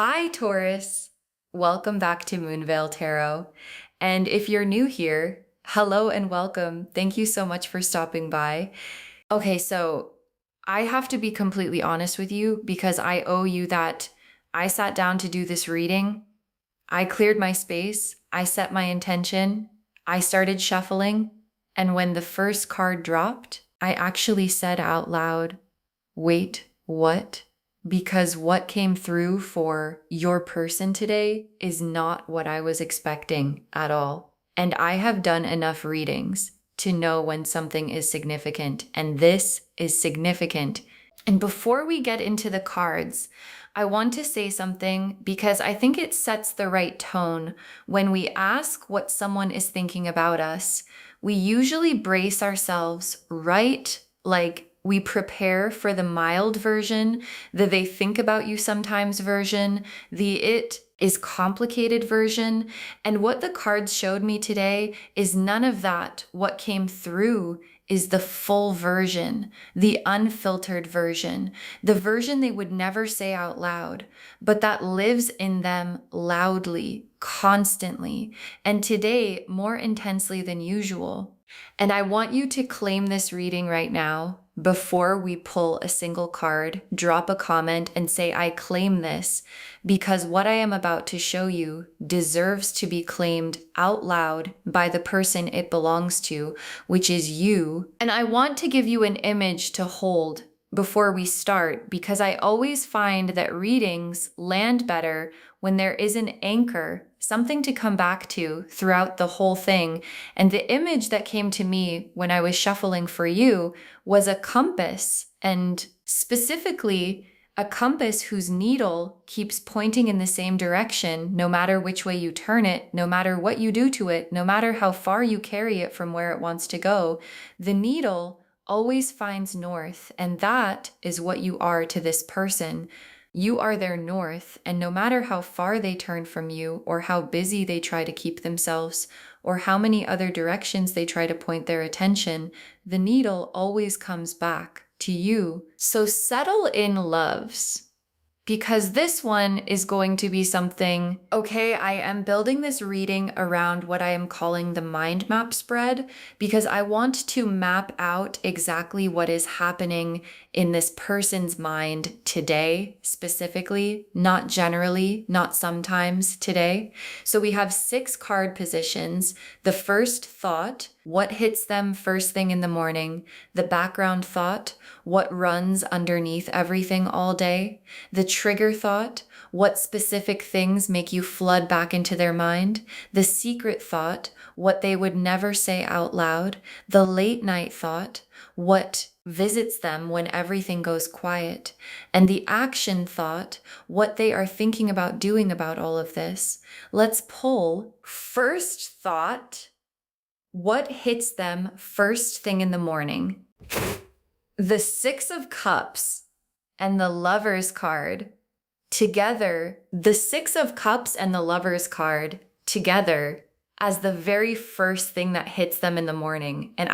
Hi, Taurus. Welcome back to Moonveil Tarot. And if you're new here, hello and welcome. Thank you so much for stopping by. Okay, so I have to be completely honest with you because I owe you that. I sat down to do this reading. I cleared my space. I set my intention. I started shuffling. And when the first card dropped, I actually said out loud, wait, what? Because what came through for your person today is not what I was expecting at all. And I have done enough readings to know when something is significant, and this is significant. And before we get into the cards, I want to say something because I think it sets the right tone. When we ask what someone is thinking about us, we usually brace ourselves right, like we prepare for the mild version, the they think about you sometimes version, the it is complicated version. And what the cards showed me today is none of that. What came through is the full version, the unfiltered version, the version they would never say out loud, but that lives in them loudly, constantly, and today more intensely than usual. And I want you to claim this reading right now. Before we pull a single card, drop a comment and say, I claim this, because what I am about to show you deserves to be claimed out loud by the person it belongs to, which is you. And I want to give you an image to hold before we start, because I always find that readings land better when there is an anchor, something to come back to throughout the whole thing. And the image that came to me when I was shuffling for you was a compass, and specifically a compass whose needle keeps pointing in the same direction, no matter which way you turn it, no matter what you do to it, no matter how far you carry it from where it wants to go. The needle always finds north, and that is what you are to this person. You are their north, and no matter how far they turn from you, or how busy they try to keep themselves, or how many other directions they try to point their attention, the needle always comes back to you. So settle in, loves. Because this one is going to be something, okay, I am building this reading around what I am calling the mind map spread, because I want to map out exactly what is happening in this person's mind today, specifically, not generally, not sometimes, today. So we have 6 card positions. The first thought, what hits them first thing in the morning, the background thought, what runs underneath everything all day, the trigger thought, what specific things make you flood back into their mind, the secret thought, what they would never say out loud, the late night thought, what visits them when everything goes quiet, and the action thought, what they are thinking about doing about all of this. Let's pull first thought. What hits them first thing in the morning? The 6 of Cups and the Lover's card together, the 6 of Cups and the Lover's card together as the very first thing that hits them in the morning. And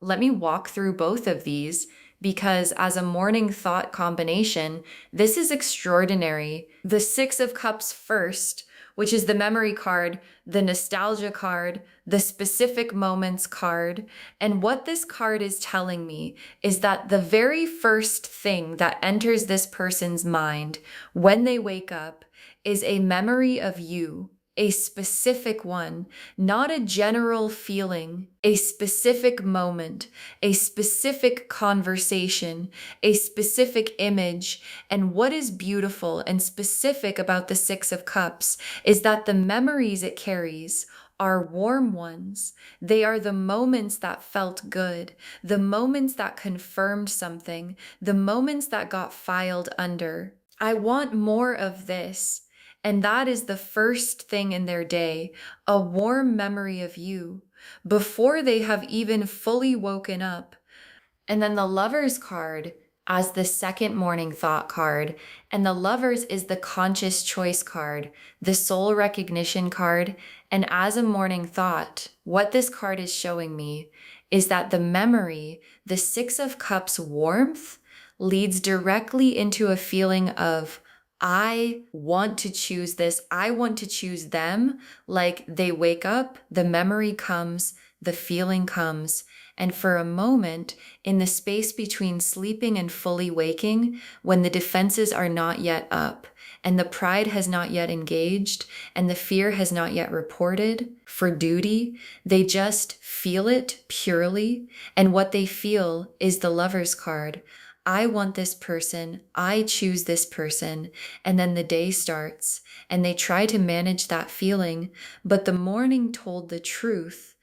let me walk through both of these, because as a morning thought combination, this is extraordinary. The 6 of Cups first, which is the memory card, the nostalgia card, the specific moments card. And what this card is telling me is that the very first thing that enters this person's mind when they wake up is a memory of you, a specific one, not a general feeling, a specific moment, a specific conversation, a specific image. And what is beautiful and specific about the 6 of Cups is that the memories it carries are warm ones. They are the moments that felt good, the moments that confirmed something, the moments that got filed under. I want more of this. And that is the first thing in their day, a warm memory of you, before they have even fully woken up. And then the Lover's card as the second morning thought card. And the Lover's is the conscious choice card, the soul recognition card. And as a morning thought, what this card is showing me is that the memory, the 6 of Cups warmth, leads directly into a feeling of I want to choose this. I want to choose them. Like they wake up, the memory comes, the feeling comes. And for a moment, in the space between sleeping and fully waking, when the defenses are not yet up, and the pride has not yet engaged, and the fear has not yet reported for duty, they just feel it purely. And what they feel is the Lover's card. I want this person. I choose this person. And then the day starts, and they try to manage that feeling. But the morning told the truth.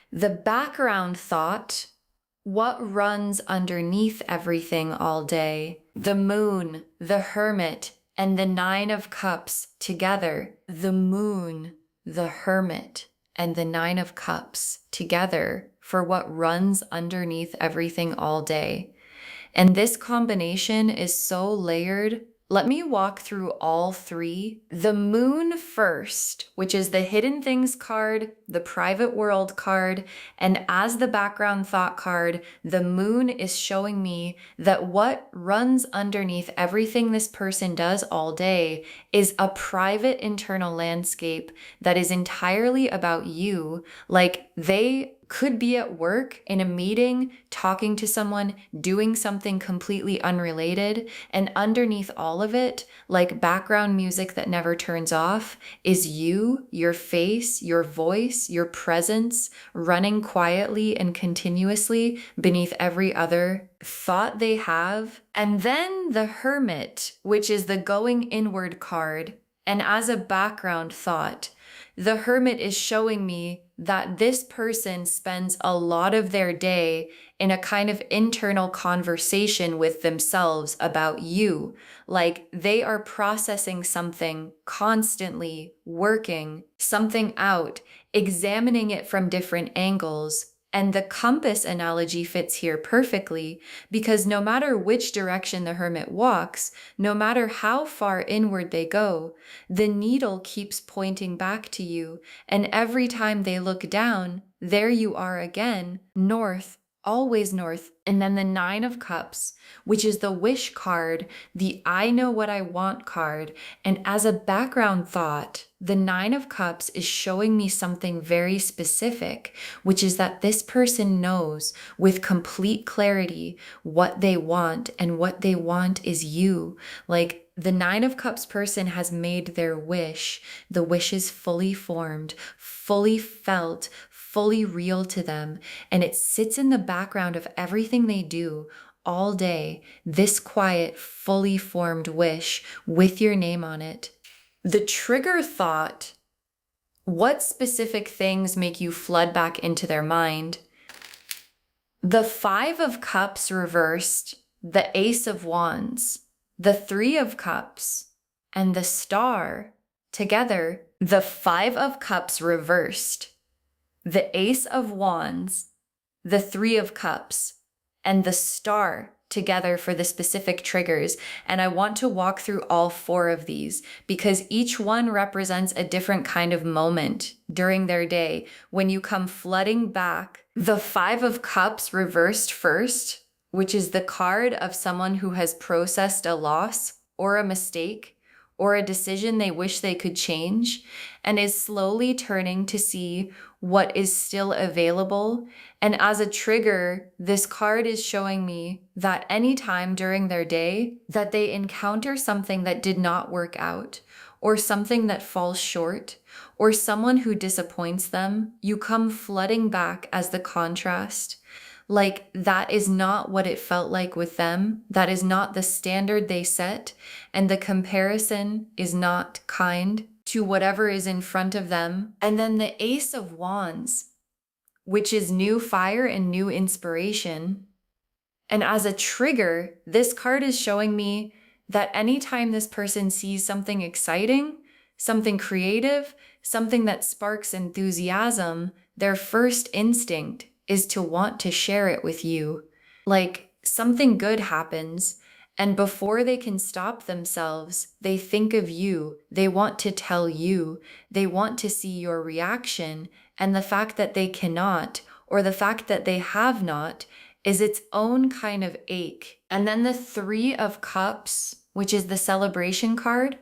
The background thought, what runs underneath everything all day? The moon, the hermit, and the 9 of Cups together. The moon, the hermit, and the 9 of Cups together for what runs underneath everything all day. And this combination is so layered. Let me walk through all three. The moon first, which is the hidden things card, the private world card, and as the background thought card, the moon is showing me that what runs underneath everything this person does all day is a private internal landscape that is entirely about you. Like they could be at work, in a meeting, talking to someone, doing something completely unrelated. And underneath all of it, like background music that never turns off, is you, your face, your voice, your presence running quietly and continuously beneath every other thought they have. And then the Hermit, which is the going inward card. And as a background thought, the Hermit is showing me that this person spends a lot of their day in a kind of internal conversation with themselves about you. Like they are processing something constantly, working something out, examining it from different angles. And the compass analogy fits here perfectly because no matter which direction the hermit walks, no matter how far inward they go, the needle keeps pointing back to you. And every time they look down, there you are again, north, always north. And then the 9 of Cups, which is the wish card, the I know what I want card. And as a background thought, the 9 of Cups is showing me something very specific, which is that this person knows with complete clarity what they want, and what they want is you. Like the 9 of Cups person has made their wish. The wish is fully formed, fully felt, fully real to them, and it sits in the background of everything they do all day, this quiet, fully formed wish with your name on it. The trigger thought, what specific things make you flood back into their mind? The 5 of Cups reversed, the Ace of Wands, the 3 of Cups, and the Star together. The 5 of Cups reversed, the Ace of Wands, the 3 of Cups, and the Star together for the specific triggers. And I want to walk through all 4 of these because each one represents a different kind of moment during their day when you come flooding back. The 5 of Cups reversed first, which is the card of someone who has processed a loss or a mistake or a decision they wish they could change, and is slowly turning to see what is still available. And as a trigger, this card is showing me that anytime during their day that they encounter something that did not work out, or something that falls short, or someone who disappoints them, you come flooding back as the contrast. Like that is not what it felt like with them. That is not the standard they set. And the comparison is not kind to whatever is in front of them. And then the Ace of Wands, which is new fire and new inspiration. And as a trigger, this card is showing me that anytime this person sees something exciting, something creative, something that sparks enthusiasm, their first instinct is to want to share it with you. Like something good happens, and before they can stop themselves, they think of you. They want to tell you. They want to see your reaction. And the fact that they cannot, or the fact that they have not, is its own kind of ache. And then the 3 of Cups, which is the celebration card,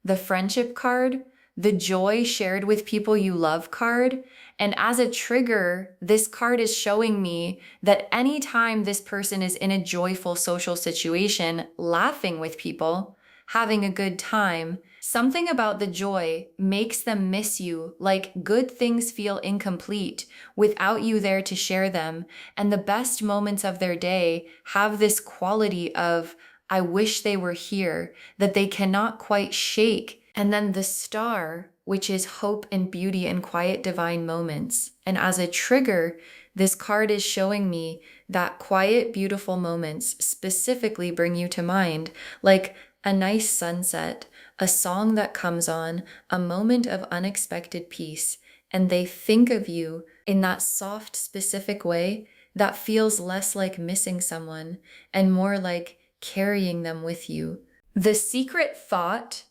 the friendship card, the joy shared with people you love card. And as a trigger, this card is showing me that anytime this person is in a joyful social situation, laughing with people, having a good time, something about the joy makes them miss you, like good things feel incomplete without you there to share them. And the best moments of their day have this quality of, I wish they were here, that they cannot quite shake. And then the star, which is hope and beauty and quiet divine moments. And as a trigger, this card is showing me that quiet, beautiful moments specifically bring you to mind, like a nice sunset, a song that comes on, a moment of unexpected peace. And they think of you in that soft, specific way that feels less like missing someone and more like carrying them with you. The secret thought,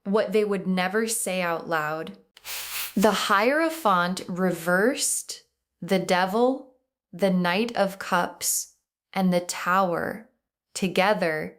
what they would never say out loud. The Hierophant reversed, the Devil, the Knight of Cups, and the Tower together.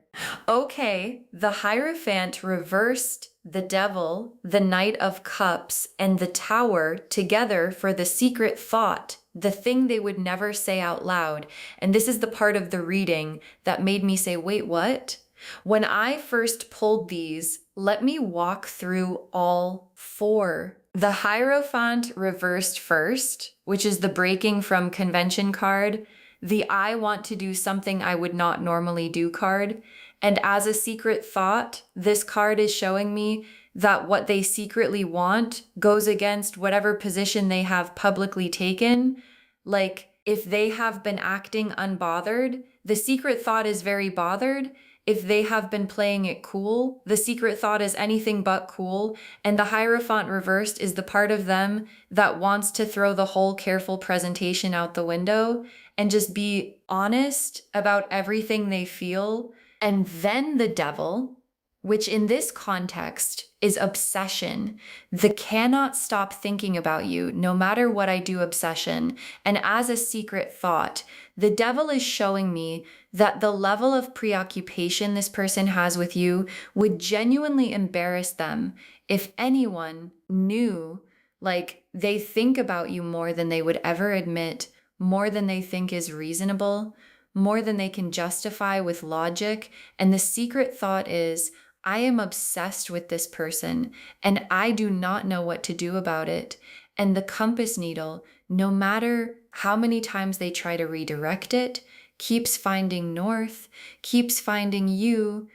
Okay, the Hierophant reversed, the Devil, the Knight of Cups, and the Tower together for the secret thought, the thing they would never say out loud. And this is the part of the reading that made me say, wait, what? When I first pulled these, let me walk through all four. The Hierophant reversed first, which is the breaking from convention card, the I want to do something I would not normally do card. And as a secret thought, this card is showing me that what they secretly want goes against whatever position they have publicly taken. Like if they have been acting unbothered, the secret thought is very bothered. If they have been playing it cool, the secret thought is anything but cool. And the Hierophant reversed is the part of them that wants to throw the whole careful presentation out the window and just be honest about everything they feel. And then the Devil, which in this context is obsession, the cannot stop thinking about you, no matter what I do obsession. And as a secret thought, the Devil is showing me that the level of preoccupation this person has with you would genuinely embarrass them if anyone knew, like they think about you more than they would ever admit, more than they think is reasonable, more than they can justify with logic. And the secret thought is, I am obsessed with this person and I do not know what to do about it. And the compass needle, no matter how many times they try to redirect it, keeps finding north, keeps finding you.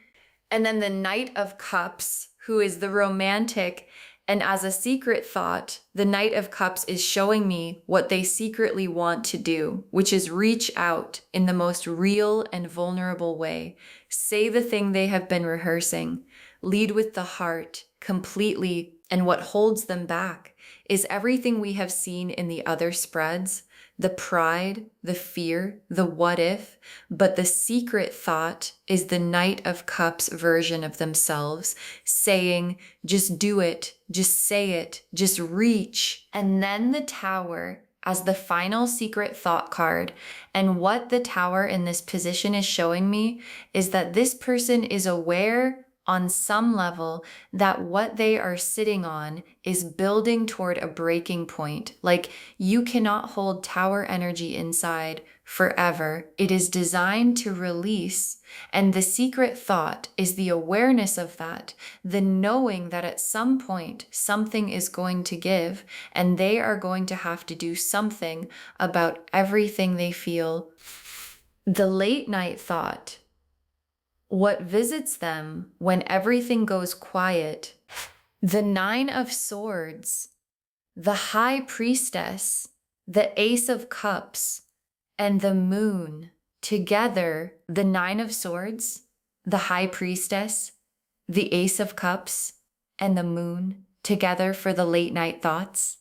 And then the Knight of Cups, who is the romantic, and as a secret thought, the Knight of Cups is showing me what they secretly want to do, which is reach out in the most real and vulnerable way. Say the thing they have been rehearsing. Lead with the heart completely. And what holds them back is everything we have seen in the other spreads, the pride, the fear, the what if, but the secret thought is the Knight of Cups version of themselves saying, just do it, just say it, just reach. And then the Tower as the final secret thought card. And what the Tower in this position is showing me is that this person is aware on some level that what they are sitting on is building toward a breaking point. Like you cannot hold Tower energy inside forever. It is designed to release. And the secret thought is the awareness of that, the knowing that at some point something is going to give and they are going to have to do something about everything they feel. The late night thought, what visits them when everything goes quiet, the Nine of Swords, the High Priestess, the Ace of Cups, and the Moon. Together, the Nine of Swords, the High Priestess, the Ace of Cups, and the Moon together for the late night thoughts.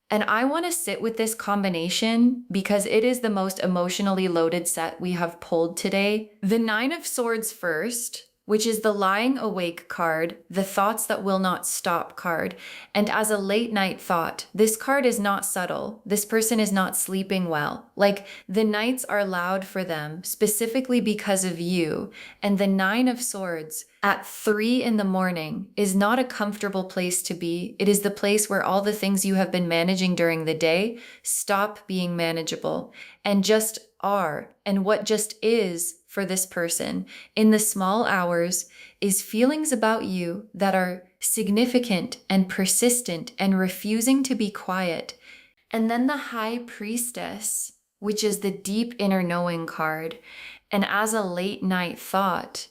And I want to sit with this combination because it is the most emotionally loaded set we have pulled today. The Nine of Swords first, which is the lying awake card, the thoughts that will not stop card. And as a late night thought, this card is not subtle. This person is not sleeping well. Like the nights are loud for them, specifically because of you. And the Nine of Swords at 3 in the morning is not a comfortable place to be. It is the place where all the things you have been managing during the day stop being manageable and just are. And what just is for this person in the small hours is feelings about you that are significant and persistent and refusing to be quiet. And then the High Priestess, which is the deep inner knowing card. And as a late night thought,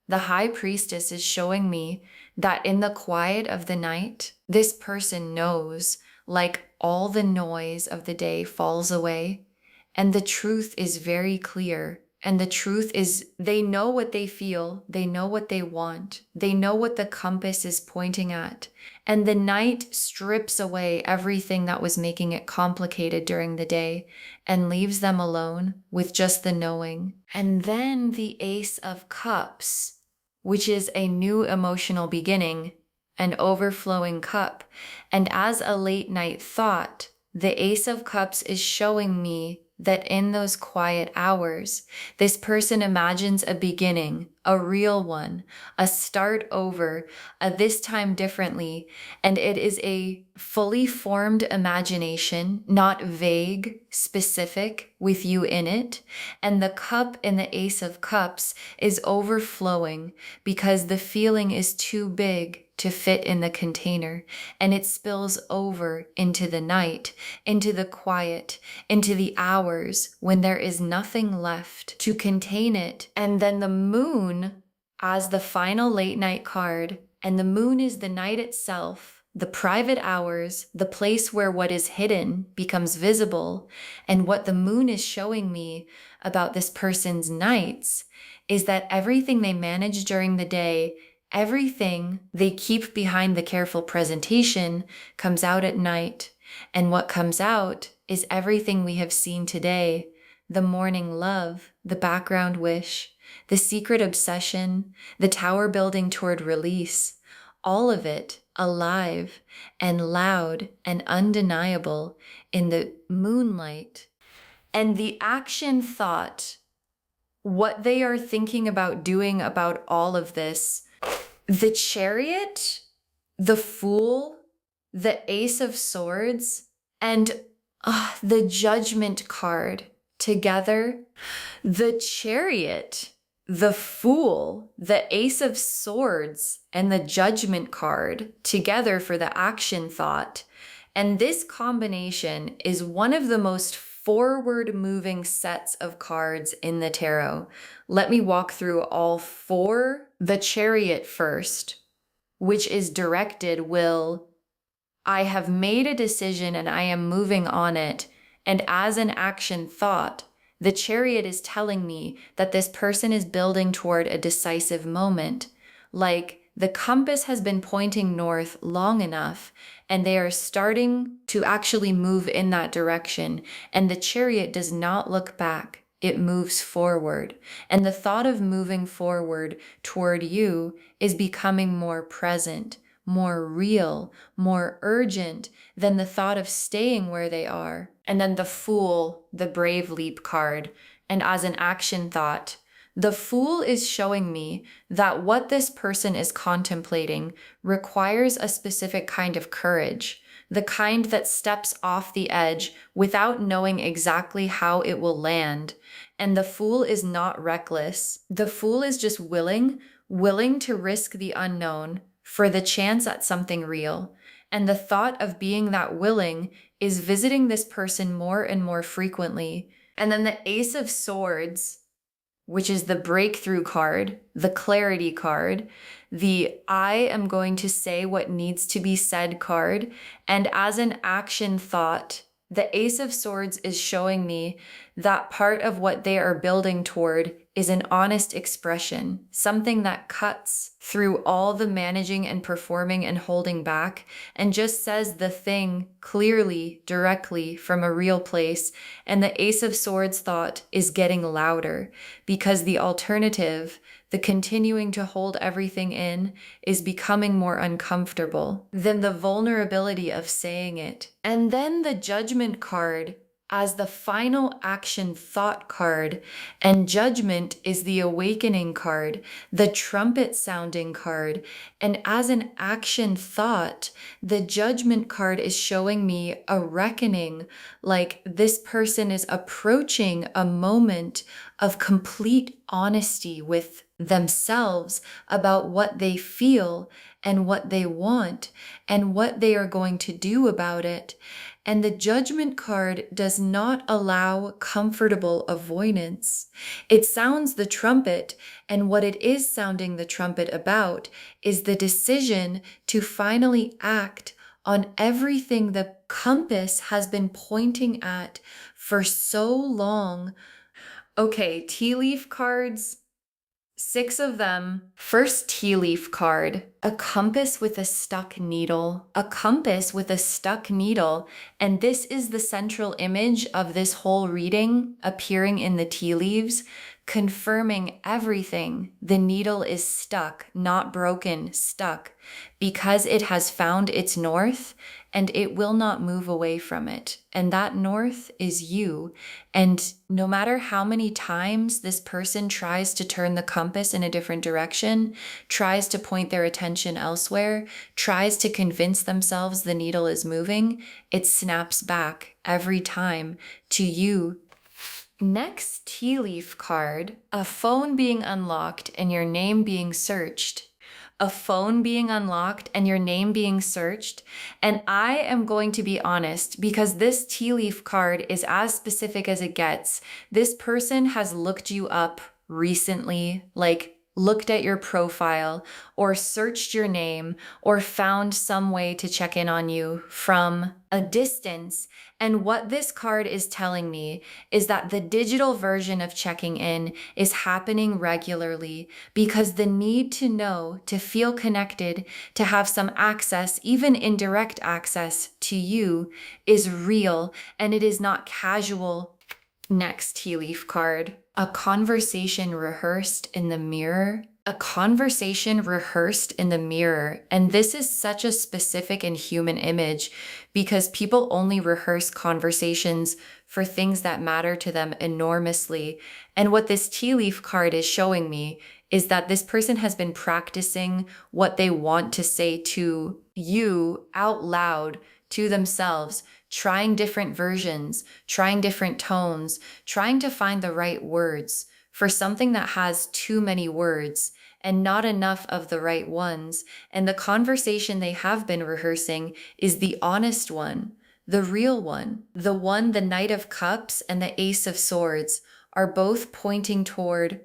the High Priestess is showing me that in the quiet of the night, this person knows, like all the noise of the day falls away, and the truth is very clear. And the truth is they know what they feel, they know what they want, they know what the compass is pointing at. And the night strips away everything that was making it complicated during the day and leaves them alone with just the knowing. And then the Ace of Cups, which is a new emotional beginning, an overflowing cup. And as a late night thought, the Ace of Cups is showing me that in those quiet hours, this person imagines a beginning, a real one, a start over, a this time differently, and it is a fully formed imagination, not vague, specific, with you in it. And the cup in the Ace of Cups is overflowing because the feeling is too big to fit in the container, and it spills over into the night, into the quiet, into the hours when there is nothing left to contain it. And then the moon as the final late night card, and the moon is the night itself, the private hours, the place where what is hidden becomes visible. And what the moon is showing me about this person's nights is that everything they manage during the day, everything they keep behind the careful presentation comes out at night. And what comes out is everything we have seen today: the morning love, the background wish, the secret obsession, the tower building toward release, all of it alive and loud and undeniable in the moonlight. And the action thought, what they are thinking about doing about all of this: the Chariot, the Fool, the Ace of Swords, and the Judgment card together. The Chariot, the Fool, the Ace of Swords, and the Judgment card together for the action thought. And this combination is one of the most forward-moving sets of cards in the tarot. Let me walk through all four. The Chariot first, which is directed will, I have made a decision and I am moving on it. And as an action thought, the Chariot is telling me that this person is building toward a decisive moment. Like the compass has been pointing north long enough, and they are starting to actually move in that direction. And the Chariot does not look back. It moves forward. And the thought of moving forward toward you is becoming more present, more real, more urgent than the thought of staying where they are. And then the Fool, the Brave Leap card. And as an action thought, the Fool is showing me that what this person is contemplating requires a specific kind of courage, the kind that steps off the edge without knowing exactly how it will land. And the Fool is not reckless. The Fool is just willing to risk the unknown for the chance at something real. And the thought of being that willing is visiting this person more and more frequently. And then the Ace of Swords, which is the breakthrough card, the clarity card, the I am going to say what needs to be said card. And as an action thought, the Ace of Swords is showing me that part of what they are building toward is an honest expression, something that cuts through all the managing and performing and holding back and just says the thing clearly, directly from a real place. And the Ace of Swords thought is getting louder because the alternative, the continuing to hold everything in is becoming more uncomfortable than the vulnerability of saying it. And then the Judgment card as the final action thought card, and Judgment is the awakening card, the trumpet sounding card. And as an action thought, the Judgment card is showing me a reckoning, like this person is approaching a moment of complete honesty with themselves about what they feel and what they want and what they are going to do about it. And the Judgment card does not allow comfortable avoidance. It sounds the trumpet, and what it is sounding the trumpet about is the decision to finally act on everything the compass has been pointing at for so long. Okay, tea leaf cards. 6 of them. First tea leaf card, a compass with a stuck needle. A compass with a stuck needle. And this is the central image of this whole reading appearing in the tea leaves, confirming everything. The needle is stuck, not broken, stuck, because it has found its north and it will not move away from it. And that north is you. And no matter how many times this person tries to turn the compass in a different direction, tries to point their attention elsewhere, tries to convince themselves the needle is moving, it snaps back every time to you. Next tea leaf card, a phone being unlocked and your name being searched. A phone being unlocked and your name being searched. And I am going to be honest, because this tea leaf card is as specific as it gets. This person has looked you up recently, like looked at your profile or searched your name or found some way to check in on you from a distance. And what this card is telling me is that the digital version of checking in is happening regularly because the need to know, to feel connected, to have some access, even indirect access to you is real, and it is not casual. Next tea leaf card, a conversation rehearsed in the mirror. A conversation rehearsed in the mirror. And this is such a specific and human image because people only rehearse conversations for things that matter to them enormously. And what this tea leaf card is showing me is that this person has been practicing what they want to say to you out loud to themselves, trying different versions, trying different tones, trying to find the right words for something that has too many words and not enough of the right ones. And the conversation they have been rehearsing is the honest one, the real one, the one the Knight of Cups and the Ace of Swords are both pointing toward.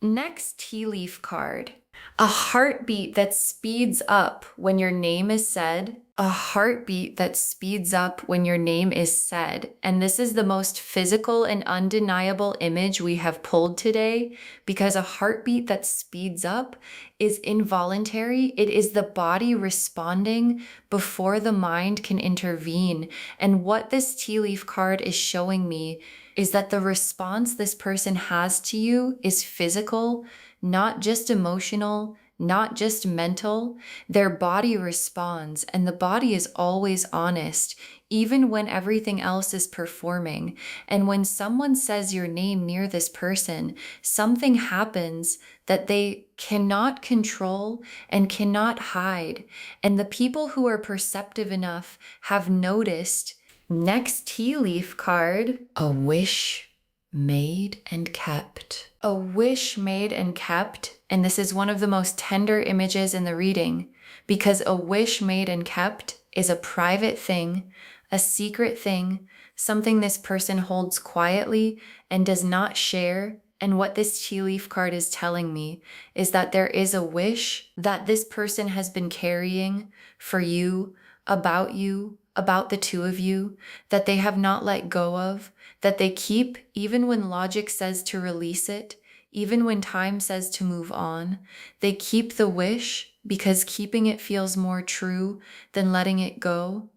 Next tea leaf card, a heartbeat that speeds up when your name is said. A heartbeat that speeds up when your name is said. And this is the most physical and undeniable image we have pulled today because a heartbeat that speeds up is involuntary. It is the body responding before the mind can intervene. And what this tea leaf card is showing me is that the response this person has to you is physical, not just emotional, not just mental. Their body responds, and the body is always honest, even when everything else is performing. And when someone says your name near this person, something happens that they cannot control and cannot hide. And the people who are perceptive enough have noticed. Next tea leaf card, a wish made and kept. A wish made and kept. And this is one of the most tender images in the reading because a wish made and kept is a private thing, a secret thing, something this person holds quietly and does not share. And what this tea leaf card is telling me is that there is a wish that this person has been carrying for you, about the two of you, that they have not let go of, that they keep even when logic says to release it, even when time says to move on. They keep the wish because keeping it feels more true than letting it go.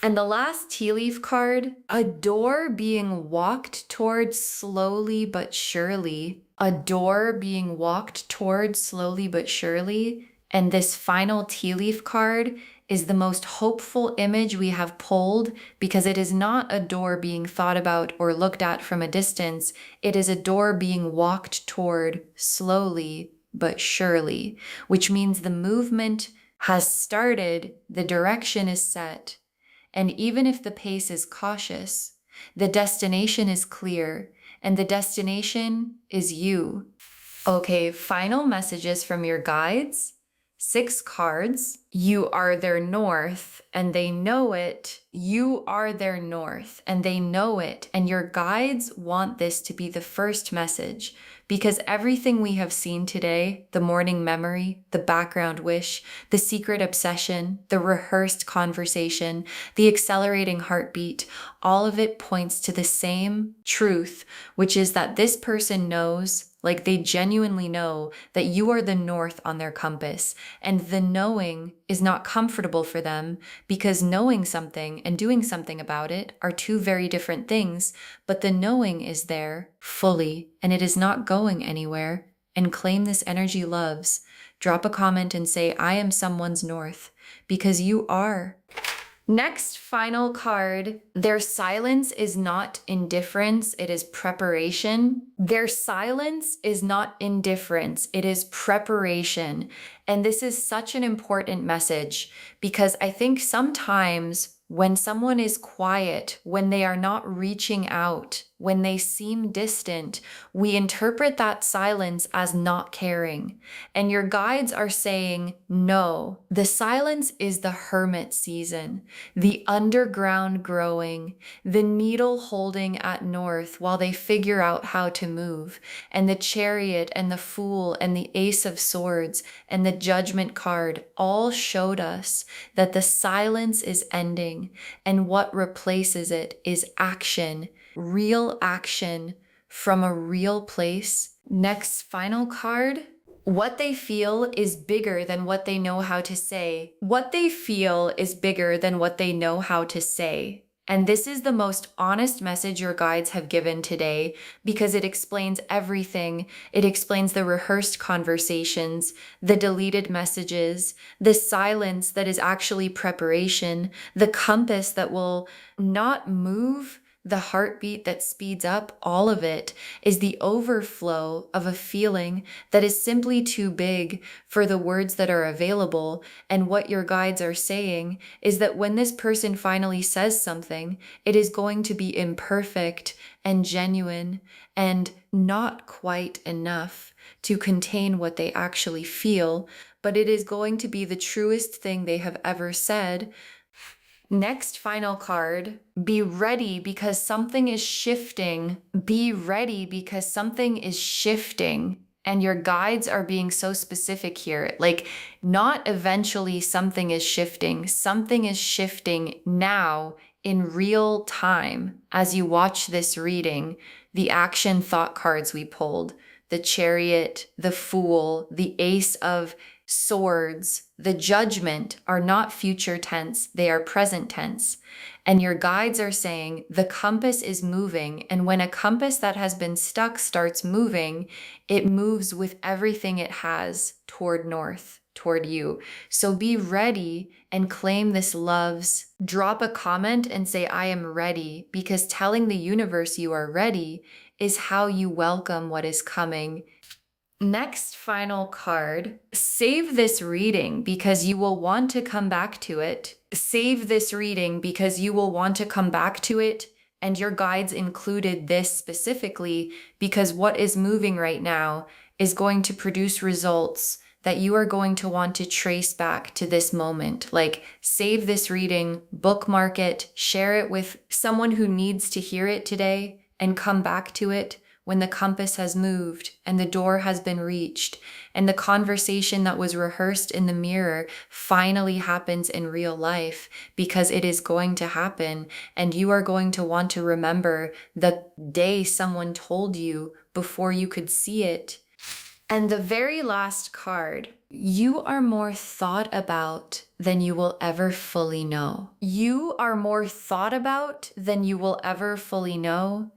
And the last tea leaf card, a door being walked towards slowly but surely. A door being walked towards slowly but surely. And this final tea leaf card is the most hopeful image we have pulled because it is not a door being thought about or looked at from a distance. It is a door being walked toward slowly but surely, which means the movement has started, the direction is set. And even if the pace is cautious, the destination is clear, and the destination is you. Okay, final messages from your guides. 6 cards. You are their north and they know it. You are their north and they know it. And your guides want this to be the first message because everything we have seen today, the morning memory, the background wish, the secret obsession, the rehearsed conversation, the accelerating heartbeat, all of it points to the same truth, which is that this person knows, like they genuinely know, that you are the north on their compass. And the knowing is not comfortable for them because knowing something and doing something about it are two very different things. But the knowing is there fully and it is not going anywhere. And claim this energy loves. Drop a comment and say, I am someone's north, because you are. Next, final card. Their silence is not indifference, it is preparation. Their silence is not indifference, it is preparation. And this is such an important message because I think sometimes when someone is quiet, when they are not reaching out, when they seem distant, we interpret that silence as not caring. And your guides are saying, no, the silence is the hermit season, the underground growing, the needle holding at north while they figure out how to move. And the chariot and the fool and the ace of swords and the judgment card all showed us that the silence is ending. And what replaces it is action, real action from a real place. Next, final card. What they feel is bigger than what they know how to say. What they feel is bigger than what they know how to say. And this is the most honest message your guides have given today because it explains everything. It explains the rehearsed conversations, the deleted messages, the silence that is actually preparation, the compass that will not move, the heartbeat that speeds up. All of it is the overflow of a feeling that is simply too big for the words that are available. And what your guides are saying is that when this person finally says something, it is going to be imperfect and genuine and not quite enough to contain what they actually feel, but it is going to be the truest thing they have ever said. Next, final card. Be ready because something is shifting. Be ready because something is shifting. And your guides are being so specific here. Like, not eventually something is shifting. Something is shifting now in real time as you watch this reading. The action thought cards we pulled, the chariot, the fool, the ace of swords, the judgment are not future tense, they are present tense. And your guides are saying the compass is moving. And when a compass that has been stuck starts moving, it moves with everything it has toward north, toward you. So be ready and claim this loves. Drop a comment and say, I am ready, because telling the universe you are ready is how you welcome what is coming. Next, final card. Save this reading because you will want to come back to it. Save this reading because you will want to come back to it. And your guides included this specifically because what is moving right now is going to produce results that you are going to want to trace back to this moment. Like, save this reading, bookmark it, share it with someone who needs to hear it today, and come back to it when the compass has moved and the door has been reached and the conversation that was rehearsed in the mirror finally happens in real life, because it is going to happen. And you are going to want to remember the day someone told you before you could see it. And the very last card, you are more thought about than you will ever fully know. You are more thought about than you will ever fully know.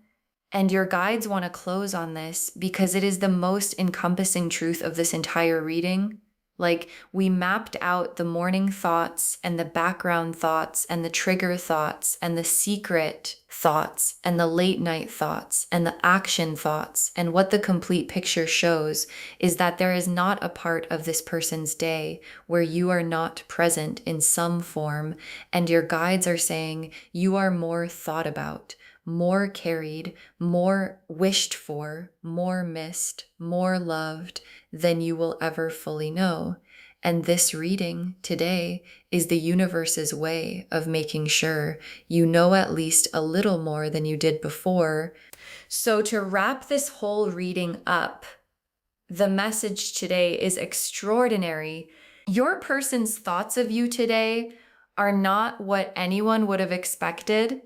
And your guides want to close on this because it is the most encompassing truth of this entire reading. Like, we mapped out the morning thoughts and the background thoughts and the trigger thoughts and the secret thoughts and the late night thoughts and the action thoughts. And what the complete picture shows is that there is not a part of this person's day where you are not present in some form. And your guides are saying you are more thought about, more carried, more wished for, more missed, more loved than you will ever fully know. And this reading today is the universe's way of making sure you know at least a little more than you did before. So to wrap this whole reading up, the message today is extraordinary. Your person's thoughts of you today are not what anyone would have expected.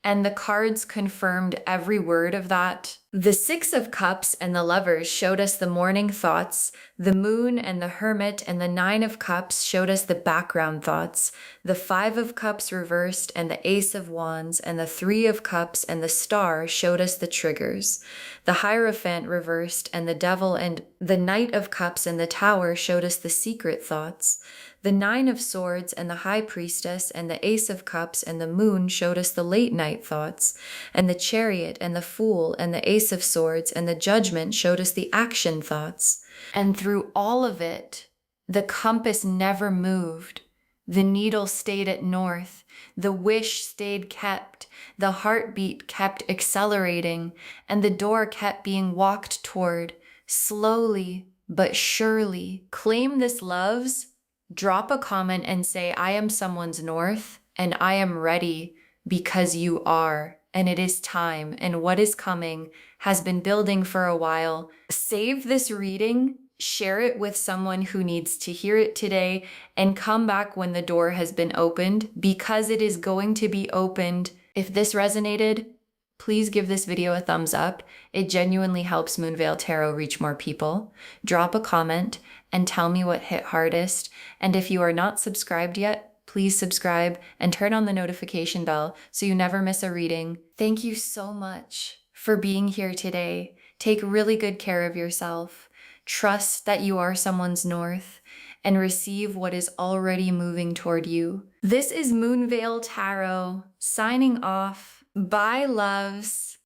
And the cards confirmed every word of that. The Six of Cups and the Lovers showed us the morning thoughts. The Moon and the Hermit and the Nine of Cups showed us the background thoughts. The Five of Cups reversed and the Ace of Wands and the Three of Cups and the Star showed us the triggers. The Hierophant reversed and the Devil and the Knight of Cups and the Tower showed us the secret thoughts. The Nine of Swords and the High Priestess and the Ace of Cups and the Moon showed us the late night thoughts, and the Chariot and the Fool and the Ace of Swords and the Judgment showed us the action thoughts. And through all of it, the compass never moved. The needle stayed at north. The wish stayed kept. The heartbeat kept accelerating, and the door kept being walked toward, slowly but surely. Claim this, loves. Drop a comment and say, I am someone's north and I am ready because you are. And it is time. And what is coming has been building for a while. Save this reading, share it with someone who needs to hear it today, and come back when the door has been opened, because it is going to be opened. If this resonated, please give this video a thumbs up. It genuinely helps Moonveil Tarot reach more people. Drop a comment and tell me what hit hardest. And if you are not subscribed yet, please subscribe and turn on the notification bell so you never miss a reading. Thank you so much for being here today. Take really good care of yourself. Trust that you are someone's north and receive what is already moving toward you. This is Moonveil Tarot signing off. Bye, loves.